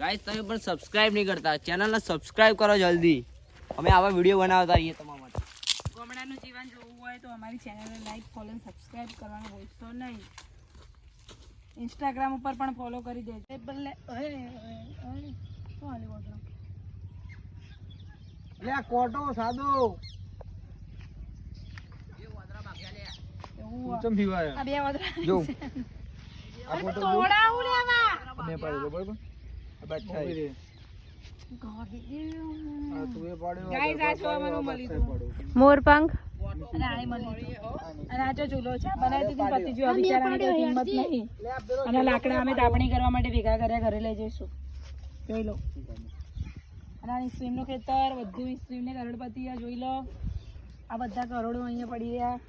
Guys તમે પણ subscribe નહીં કરતા, ચેનલને સબસ્ક્રાઇબ કરો જલ્દી. અમે આવા વિડીયો બનાવતા રહીએ તમારા માટે. ગામડાનું જીવન જોવું હોય તો અમારી ચેનલને લાઈક ફોલો સબસ્ક્રાઇબ કરવાનું ભૂલશો નહીં. ઇન્સ્ટાગ્રામ ઉપર પણ ફોલો કરી દેજો. લે આ કોટો સાદો ચમ પીવાય આ બે વદરા જો આ કોટો તોડાવું લેવા મે પાડ્યો બરોબર આ બેઠા આ તું એ પાડ્યો ગાઈસ આ જો અમારું મળી ગયું મોરપંખ અને આને મળી ગયું અને આ જો ચૂલો છે બનાવી દીધી પતિ જો બિચારાની કોઈ હિંમત નહીં અને લાકડા અમે તાપણી કરવા માટે ભેગા કર્યા ઘરે લઈ જઈશું જોઈ લો. અને આ સ્ટ્રીમનું ખેતર બધું સ્ટ્રીમને કરોડપતિ જોઈ લો. આ બધા કરોડો અહીંયા પડી રહ્યા.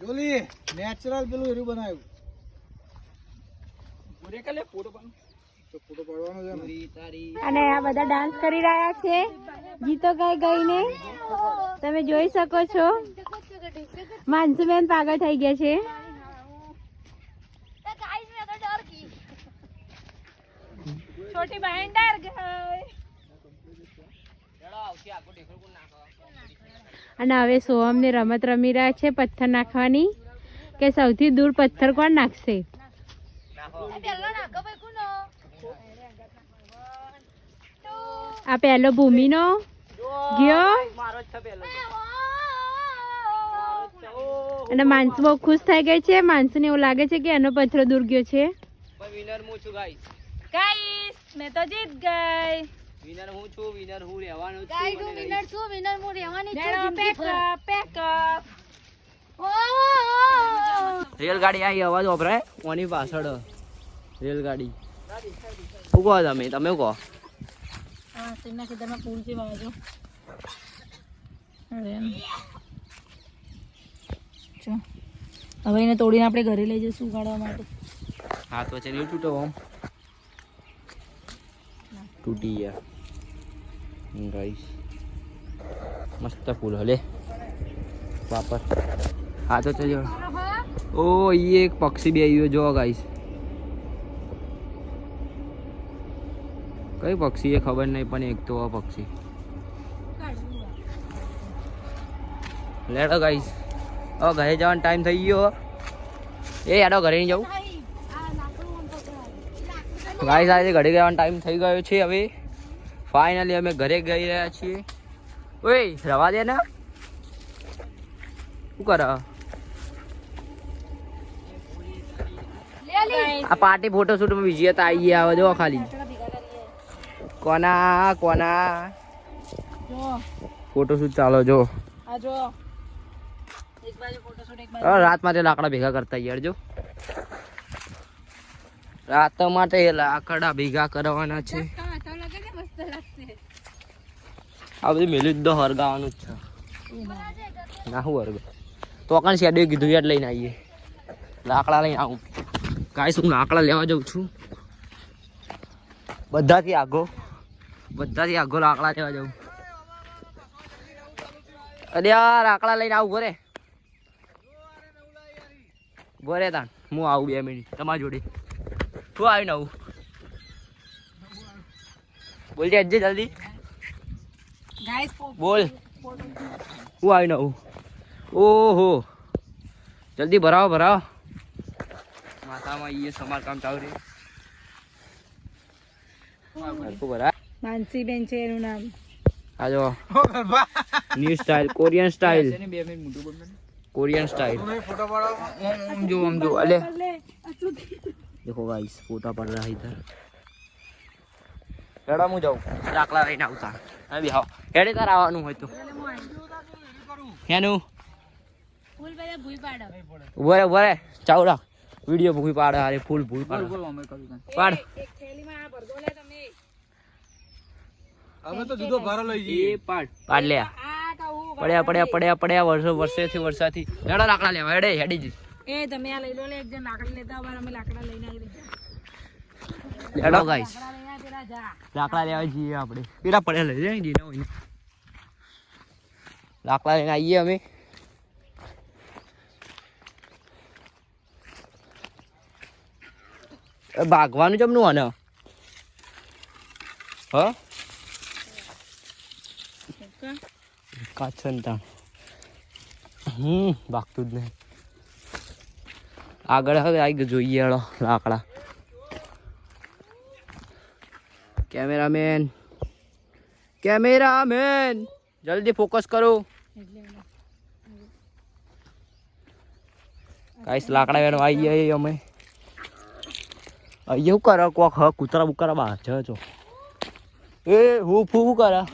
જોલી નેચરલ પેલું એરું બનાવ્યું પૂરે કલે ફોટો પાડવાનો તો ફોટો પાડવાનો છે પૂરી તારી અને આ બધા ડાન્સ કરી રહ્યા છે ગીતો ગાઈને તમે જોઈ શકો છો. માનસુબેન પાગલ થઈ ગયા છે. છોટી બહેન ડર ગઈ. અને હવે સોહમને રમત રમી રહ્યા છે પથ્થર નાખવાની કે સૌથી દૂર પથ્થર કોણ નાખશે. આ પહેલો ભૂમિનો ગયો અને માનસુ બહુ ખુશ થઈ ગઈ છે. માનસુને એવું લાગે છે કે એનો પથ્થર દૂર ગયો છે. વિનર હું છું ગાઈસ. ગાઈસ મેં તો જીત ગઈ. વિનર હું છું, વિનર હું રહેવાનું છું. ગાઈસ હું વિનર છું, વિનર હું રહેવાની છું. લેડો પેકઅપ. રેલગાડી આવી અવાજ વપરાય કોની પાછળ રેલગાડી. શું કહો તમે કહો. હા સિંહના ખેતરમાં ફૂલ છે બાજુ. અરે જો હવે એને તોડીને આપણે ઘરે લઈ જઈશું ઉગાડવા માટે. હા તો છે નહીં તૂટો આમ તૂટી ગયા ગાઈસ. મસ્ત ફૂલ હલે વાપર. હા તો ચલો. ઓ ये એક પક્ષી બી આવ્યો જો ગાઈસ. કઈ પક્ષી એ ખબર નહીં પણ એક તો આ પક્ષી. લેડો ગાઈસ હવે ઘરે જવાનો ટાઈમ થઈ ગયો. એ યાડો ઘરે નહીં જવું ગાઈસ. આજે ઘરે જવાનો ટાઈમ થઈ ગયો છે. હવે ફાઇનલી અમે ઘરે ગઈ રહ્યા છીએ. ઓય રવા દે ને શું કર. આ પાર્ટી ફોટોશૂટ માં બીજી હતા આવી ગયા જો ખાલી કોના જો ફોટોશૂટ ચાલો જો. આ જો એક બાજુ ફોટોશૂટ એક બાજુ. રાત માટે લાકડા ભેગા કરતા યાર જો. રાત માટે લાકડા ભેગા કરવાના છે. તો લાગે છે મસ્ત લાગશે. આ બધું મેલું જ હરગાવાનું જ છે. ના હું હરગ તો કણ શેડે કીધું યાર લઈને આવીએ. લાકડા લઈને આવું ગાઈસ. હું લાકડા લેવા જાઉં છું બધાથી આગો લાકડા લેવા જાઉં. અરે યાર લાકડા લઈને આવું ઘરે તાન હું આવું 2 મિનિટ તમારી જોડે. શું આવીને આવું બોલજે અજ્જે જલ્દી ગાઈસ બોલ. હું આવીને આવું. ઓહો જલ્દી ભરાવો માતામાં એ સમારકામ ચાલુ રહ્યું. ભરા માનસી બેન છે એનું નામ. આ જો new style Korean style. 2 minute મોટું બોલ કોરિયન સ્ટાइल फोटो पड़ो हम जो अले देखो गाइस फोटा पड़ रहा है इधर. રેડા હું જાઉં ડાકલા લઈને આવતા. હા બી હા હેડે તાર આવવાનું હોય તો હેનું ફૂલ બધા ભૂઈ પાડો. ઉભરે ચાવડા વિડિયો ભૂઈ પાડે. અરે ફૂલ ભૂઈ પાડે પાડ. એક થેલીમાં આ ભરગો લે તમે. અમે તો જુદો ભારો લઈ જઈએ. એ પાડ લે. આ કહું પડ્યા વર્ષોથી હેડા લાકડા લેવા હેડી જ. એ તમે આ લઈ લો લે. એક જણ લાકડા લેતા આવો અમે લાકડા લઈને આવી રહ્યા. હેડો ગાઈસ લાકડા લઈને પેલા જા. લાકડા લેવા જઈએ આપણે. પેલા પડ્યા લઈ જાય જીના હોય લાકડા લઈને આવીએ અમે. ભાગવાનું જમનું આને હ કાચન તાણ ભાગતું જ નહીં આગળ હવે આવી ગયો જોઈએ હેડો લાકડા કેમેરામેન જલ્દી ફોકસ કરો ગાઈસ લાકડા વેણવા આવી ગયા અમે અહીંયા શું કરે કોક હ કૂતરા બુકરા બહાર છો એ હું ફૂ કરે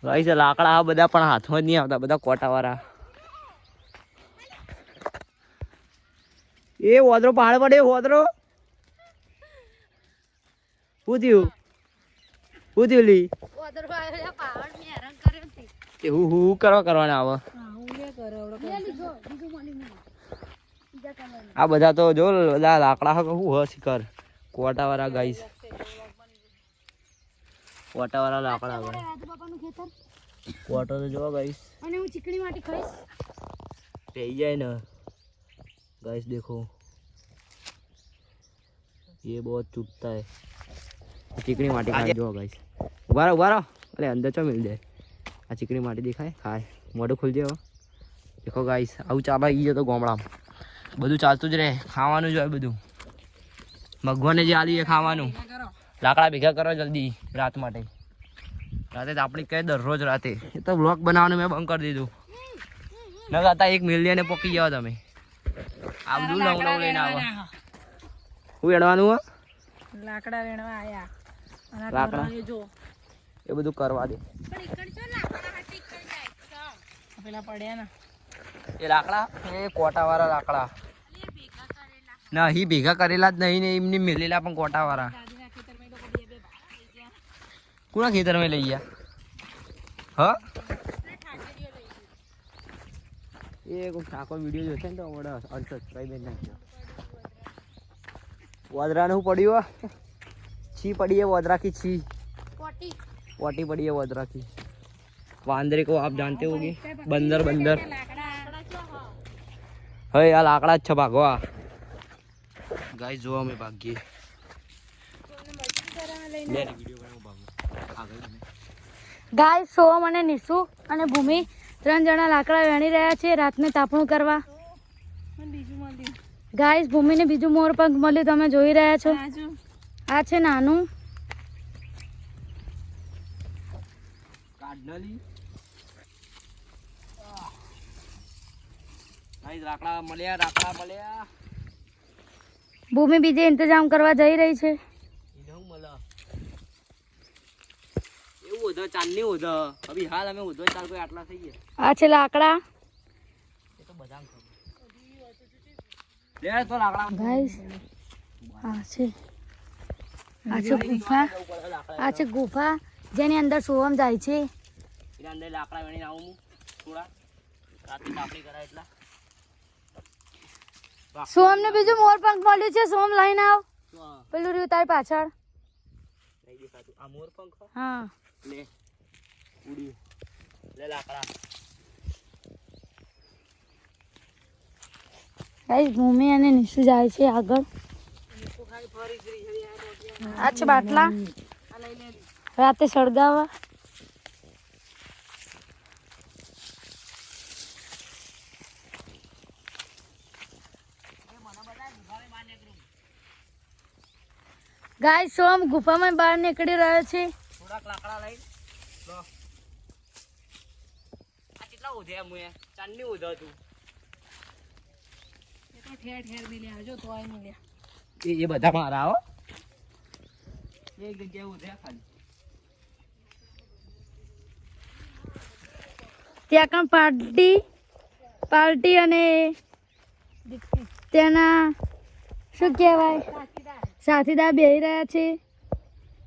ગાઈસ લાકડા બધા પણ હાથમાં જ નહીં આવતા બધા કોટાવાળા એ ઓદરો પહાડ પડે ઓદરો શું થયું લી કે હું કરવાના આવે આ બધા તો જો બધા લાકડા હું હ શિખર કોટાવાળા ગાઈસ કોટાવાળા લાકડા આવે કોટો તો જો ગાઈસ અને હું ચીકણી માટી ખાઈશ થઈ જાય ને गाइस देखो ये बहुत चुभता है चिकनी माटी खाए जो गाइस उबारा अरे अंदर चो मिल जाए आ चिकनी माटी दिखाए खाए मोढું खुल जाए देखो गाइस આવું ચાલે ઈ તો ગોમડામાં બધું ચાલતું જ રહે ખાવાનું જ હોય બધું ભગવાને જે આલી એ ખાવાનું લાકડા ભેગા કરો જલ્દી રાત માટે રાતે તો આપણી કઈ દરરોજ રાતે એ તો વ્લોગ બનાવવાનું મેં બંધ કરી દીધું ન કરતા 1 મિલિયન એ પોકી જાવ તમે આ બધું લવ લઈને આવો હું એડવાનું હો લાકડા વેણવા આયા અને લાકડા જો એ બધું કરવા દે પેલા પડ્યા ને એ લાકડા એ કોટાવાળા લાકડા ના હી ભેગા કરેલા જ નહીં ને એમની મેલેલા પણ કોટાવાળા કોના ખેતરમાં લઈ ગયા હા એ કોઈ આખો વિડીયો જોશે ને તો અમારે અનસબસ્ક્રાઇબ નાખજો વોદરાને શું પડ્યું છી પડી है वोदरा की छी पोटी पड़ी है वोदरा की वांदरे को आप जानते होगे बंदर है यार लाकड़ा अच्छा भागो गाइस जो हमें भागिए ગાય સોમ અને નિશુ અને ભૂમિ 3 જણા લાકડા વેણી રહ્યા છે રાતને તાપણું કરવા ગાઈસ ભૂમિને બીજું મોરપંખ મળ્યું તમે જોઈ રહ્યા છો આ છે નાનું ભૂમિ બીજે ઇંતજામ કરવા જઈ રહી છે આ છે લાકડા ગાઈસ આ છે ગુફા જેની અંદર સોવમ જાય છે સોમ ને બીજું મોરપંખ મળ્યું છે સોમ લઈને આવ પેલું રહ્યું તારી પાછળ હા ले उड़ी ले लाकड़ा ગાઈસ ભૂમિ અને નિશુ જાય છે આગળ આ છે બાટલા રાતે સળગાવા ગાઈસ સોમ ગુફામાં બહાર નીકળી રહ્યો છે થોડાક લાકડા લઈ લો આ કેટલા ઉધે મુએ ચાંદની ઉધો તું એ તો ઠેર ઠેર મિલ્યા જો તો આઈ મિલ્યા એ બધા મારા હો એક જગ્યાએ ઉધે ખાલી ત્યાં કણ પાર્ટી અને તેના શું કહેવાય સાથીદાર બેહી રહ્યા છે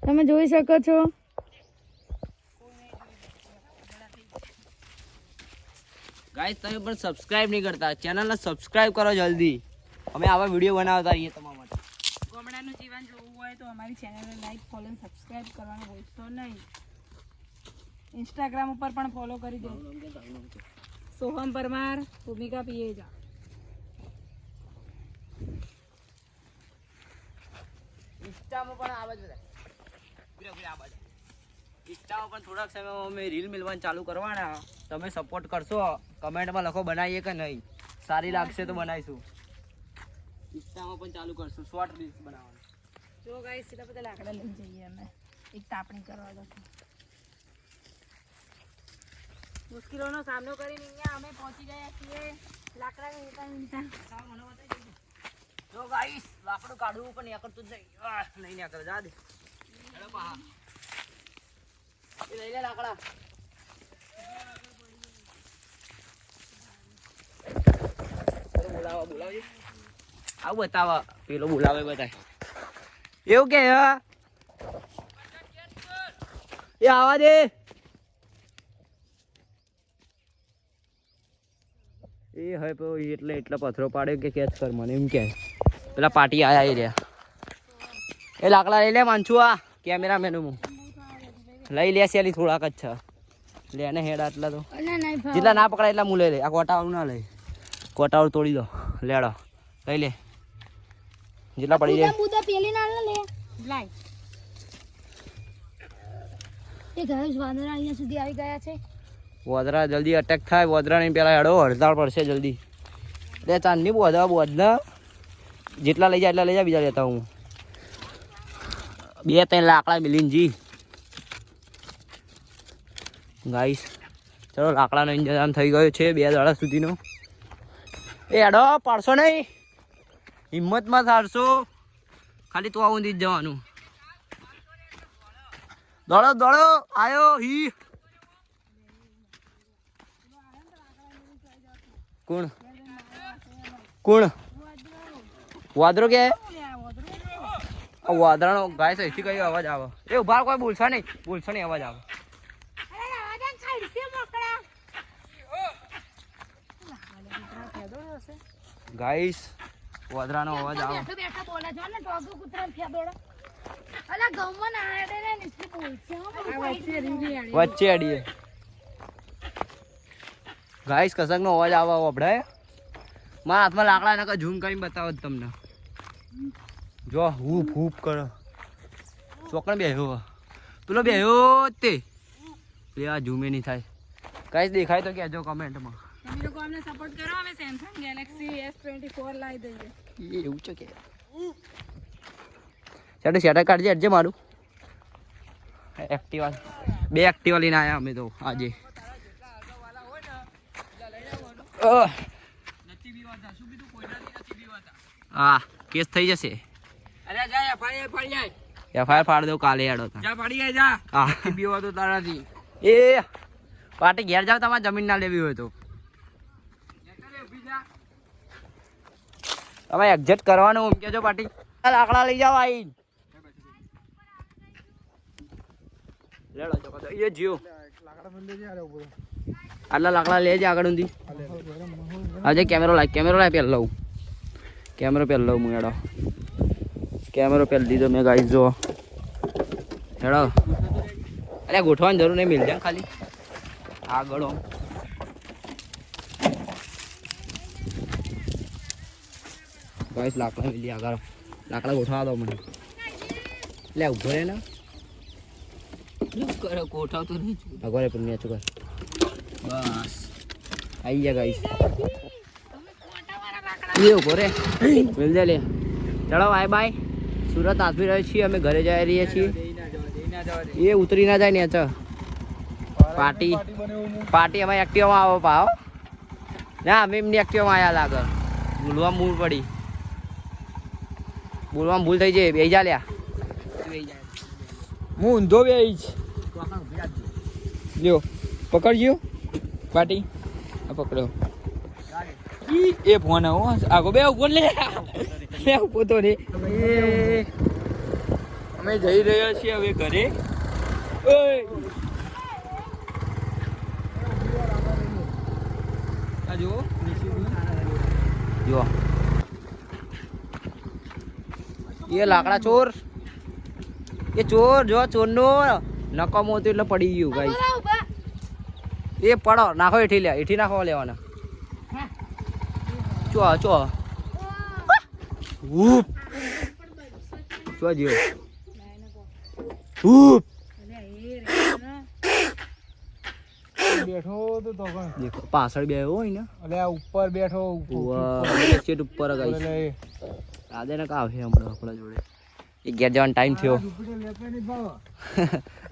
તમે જોઈ શકો છો ગાઈસ તમે પણ સબસ્ક્રાઇબ નહીં કરતા ચેનલને સબસ્ક્રાઇબ કરો જલ્દી અમે આવા વિડીયો બનાવતા રહીએ તમારા માટે ગામડાનું જીવન જોવું હોય તો અમારી ચેનલને લાઈક ફોલો અને સબસ્ક્રાઇબ કરવાનું ભૂલશો નહીં ઇન્સ્ટાગ્રામ ઉપર પણ ફોલો કરી દો સોહમ પરમાર ભૂમિકા પિયેજા ઇન્સ્ટામાં પણ આવે છે બધા. આ બાજુ ઇન્સ્ટામાં પણ થોડાક સમયમાં અમે રીલ મિલવાનું ચાલુ કરવાના. તમે સપોર્ટ કરશો, કમેન્ટમાં લખો બનાવીએ કે નહીં, સારી લાગશે તો બનાવીશું. ઇન્સ્ટામાં પણ ચાલુ કરશું શોર્ટ રીલ્સ બનાવવાનું. જો ગાઈસ સીધા બધા લાકડા લઈને જઈએ અમે એક તાપણી કરવા દો. મુશ્કેલીઓનો સામનો કરીને અહીંયા અમે પહોંચી ગયા છીએ લાકડા જો ગાઈસ લાકડું કાઢવું પણ નીકળતું જ નહીં નીકળે. જા દે એ લઈ લે લાકડા. બોલાવો આવું બતાવો. પેલો બોલાવે બતાય એવું કે એ આવા દે. એ હવે એટલે એટલા પથ્થરો પાડ્યો કે કેચ કર મને એમ કે પેલા પાટી આયા એ રહ્યા. એ લાકડા લઈ લે માનછું. આ કેમેરામેન હું લઈ લે સેલી થોડાક જ છે. લે ને હેડ આટલા તો જેટલા ના પકડાય એટલા હું લઈ લે. આ કોટાવાળું ના લઈ, કોટાવાળું તોડી દો. લેડો લઈ લે જેટલા પડી જાય. પેલી ના લે લાય. એ ગાઈસ વાંદરા અહીંયા સુધી આવી ગયા છે. વોદરા જલ્દી અટેક થાય. વોદરા ની પેલા હેડો હડતાળ પડશે જલ્દી. લે ચાંદની બોધા જેટલા લઈ જાય એટલા લઈ જાય. બીજા લેતા હું 2-3 લાકડા મિલીને જી ગાઈસ. ચલો લાકડાનો ઇંતજામ થઈ ગયો છે 2 દાડા સુધીનો. એ હેડો પાડશો નહીં, હિંમતમાં થારશો. ખાલી તો આવું જ જવાનું. દોડો દોડો આયો હી. કોણ વાદરો કે વાદરાનો ગાય અહીંથી કયો અવાજ આવે? એ ઉભા કોઈ બોલશો નહીં અવાજ આવે. ગાઈસ વાદરાનો અવાજ આવે. વચ્ચે અડીએ ગાઈસ કસકનો અવાજ આવે વપડાય. મારા હાથમાં લાકડા નાખા ઝૂમ કરીને બતાવો તમને. જો હૂપ હૂપ કરો. ચોકણ બેહ્યો પેલો બેહ્યો તે આ ઝૂમે નહીં થાય. ગાઈસ દેખાય તો કહેજો કમેન્ટમાં. તમે લોકો અમને સપોર્ટ કરો. અમે સેમસંગ ગેલેક્સી S24 લાવી દઈએ. એ એવું છે કે સેટર કાઢજે અડજે મારું. એક્ટિવા 2 એક્ટિવા લઈને આવ્યા અમે તો આજે. હા કેસ થઈ જશે. એફઆઈઆર ફાડ દઉં કાલે. હેડો એ પાટી ઘેર જાવ. તમારે જમીન ના લેવી હોય તો તમે એક્ઝેક્ટ કરવાનું એમ કેજો. પાટી લાકડા લઈ જાવ આઈ. એ જીઓ આટલા લાકડા લેજે આગળ ઊંધી. આજે કેમેરો લાય પહેલા લઉં. કેમેરો પહેલા લઉં હું. હેડો કેમેરો પહેલા દીધો મેં ગાઈસ. જો હેડો. અરે ગોઠવાની જરૂર નહીં, મિલ જાય ખાલી આગળ. ગાઈસ લાકડા મિલી આગળ. લાકડા ગોઠવા દો મને. લે ઉભો રે ને ગોઠવતો નહીં. આગળ પણ મેચું કર. બસ આવી ગયા ગાઈસ. એ ઉભો રે મિલ જાય. લે ચલો બાય બાય. સુરત આસમી રહ્યો છીએ અમે. ઘરે જઈ રહ્યા છીએ. એ ઉતરી ના જાય ને પાર્ટી અમારી એક્ટિવામાં આવો પાવ ના. અમે એમની એક્ટિવામાં આવ્યા લાગે. ભૂલવા મૂળ પડી. બોલવામાં ભૂલ થઈ જાય. બેહી જા લ્યા. હું ઊંધો બેહીશ. લ્યો પકડજો પાટી. આ પકડ્યો. એ ફોન આવો આગો બે ઉભો લે. ઉભો તો રે. અમે જઈ રહ્યા છીએ હવે ઘરે. જો એ લાકડા ચોર. એ ચોર જો ચોરનો નકામો હતો એટલે પડી ગયું ગાઈસ. એ પડો નાખો એઠી લે. એઠી નાખો લેવાના. ચો શું જ્યો ઉપ બેઠો તો પણ દેખો પાછળ બેહ્યો હોય ને અલે આ ઉપર બેઠો સીટ ઉપર ગાઈસ આદે ને કા આવે હમણાં આપણા જોડે એ ઘેર જવાનો ટાઈમ થયો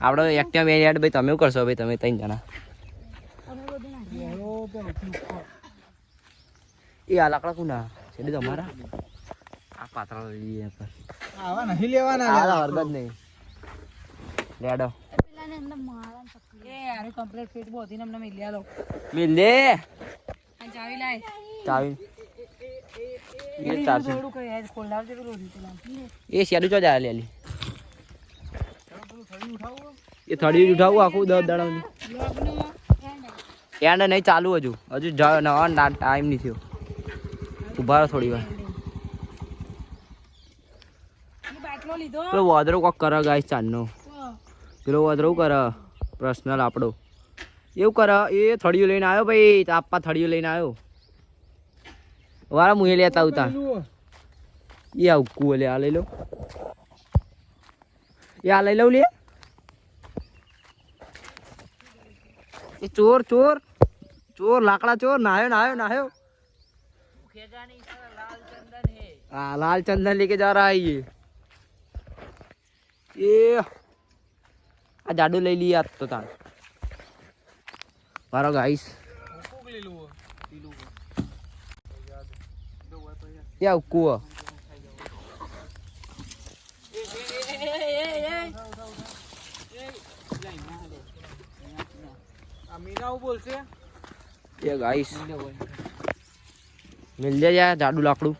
આપણો એકટા બે યાર ભાઈ તમે શું કરશો ભાઈ તમે ત્રણ જણા એ આ લાકડા કુના છે તમારા આ પાતળા લઈ લઈએ આવા નહીં લેવાના આ હરગત નહીં લેડો એ યાર કમ્પ્લીટ ફિટ બોધીને અમને મિલ્યા લો મિલ દે અને ચાવી લાય ચાવી એ થોડું ચારશે કઈ યાર ખોલાવ દે પેલું રીતના એ શેડું ચો જાય લેલી એ થડી ઉઠાવું આખું 10 દાડાનું એન્ડ નહીં ચાલુ હજુ નવા ટાઈમ નહીં થયો ઉભા રહો થોડી વાર બાટલો લીધો પેલો વાદરો કોક કરે ગાઈસ ચાંદનો પેલો વાદરો કરે પર્સનલ આપણો એવું કરે એ થળિયું લઈને આવ્યો ભાઈ તાપા થળિયું લઈને આવ્યો વાળા મુએ લેતા આવતા એ આવું લે આ લઈ લો એ આ લઈ લઉં લે એ ચોર ચોર ચોર લાકડા ચોર નાયો हाँ लाल चंदन लेके जा रहा है ये आ जाडू ले लिया तो तान मारो गाइस या उक्कू ये गाइस मिल जाए यार जाडू लाकड़ू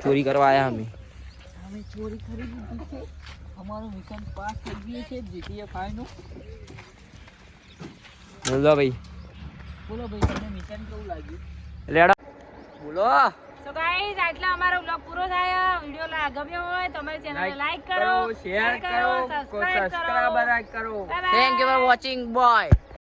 चोरी करवा आया हमें ચોરી કરી દીધી છે અમારું મિશન પાસ થઈ ગયું છે જીટીએ 5 નું बोलो भाई બોલો ભાઈ તમને મિશન કેવું લાગ્યું लेडा बोलो સો ગાઈસ આટલા અમારો વ્લોગ પૂરો થાય વિડિયો ગમ્યો હોય તો અમારી ચેનલને લાઈક કરો शेयर करो સબસ્ક્રાઇબ કરો करो thank you for watching boy